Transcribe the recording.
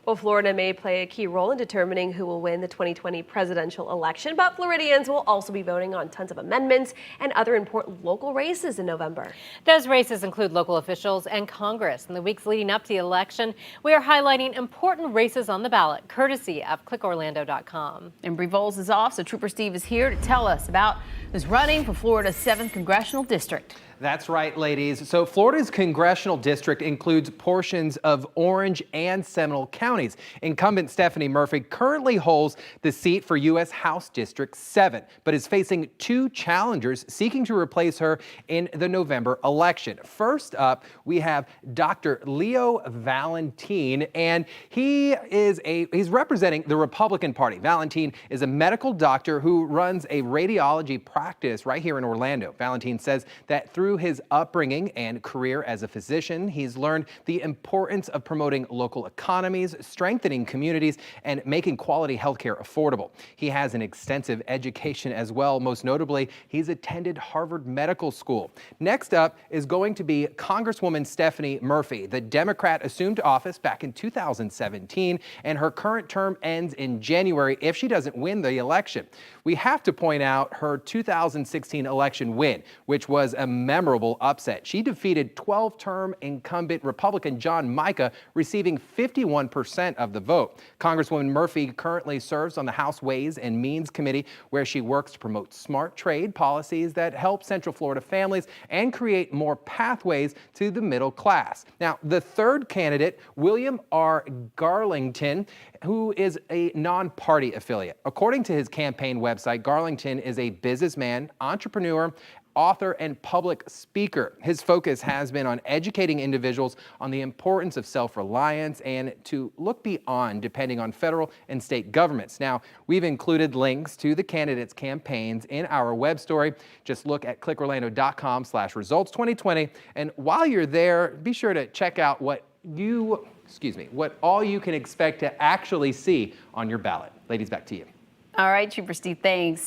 Well, Florida may play a key role in determining who will win the 2020 presidential election, but Floridians will also be voting on tons of amendments and other important local races in November. Those races include local officials and Congress. In the weeks leading up to the election, we are highlighting important races on the ballot, courtesy of clickorlando.com. Embry Voles is off, so Trooper Steve is here to tell us about who's running for Florida's 7th Congressional District. That's right, ladies. So Florida's congressional district includes portions of Orange and Seminole counties. Incumbent Stephanie Murphy currently holds the seat for U.S. House District 7, but is facing two challengers seeking to replace her in the November election. First up, we have Dr. Leo Valentin, and he's representing the Republican Party. Valentin is a medical doctor who runs a radiology practice right here in Orlando. Valentin says that through his upbringing and career as a physician, he's learned the importance of promoting local economies, strengthening communities, and making quality healthcare affordable. He has an extensive education as well. Most notably, he's attended Harvard Medical School. Next up is going to be Congresswoman Stephanie Murphy. The Democrat assumed office back in 2017, and her current term ends in January if she doesn't win the election. We have to point out her 2016 election win, which was a memorable upset. She defeated 12-term incumbent Republican John Mica, receiving 51% of the vote. Congresswoman Murphy currently serves on the House Ways and Means Committee, where she works to promote smart trade policies that help Central Florida families and create more pathways to the middle class. Now, the third candidate, William R. Garlington, who is a non-party affiliate. According to his campaign website, Garlington is a businessman, entrepreneur, author, and public speaker. His focus has been on educating individuals on the importance of self-reliance and to look beyond depending on federal and state governments. Now, we've included links to the candidates' campaigns in our web story. Just look at clickorlando.com/results2020. And while you're there, be sure to check out what all you can expect to actually see on your ballot. Ladies, back to you. All right, Trooper Steve, thanks.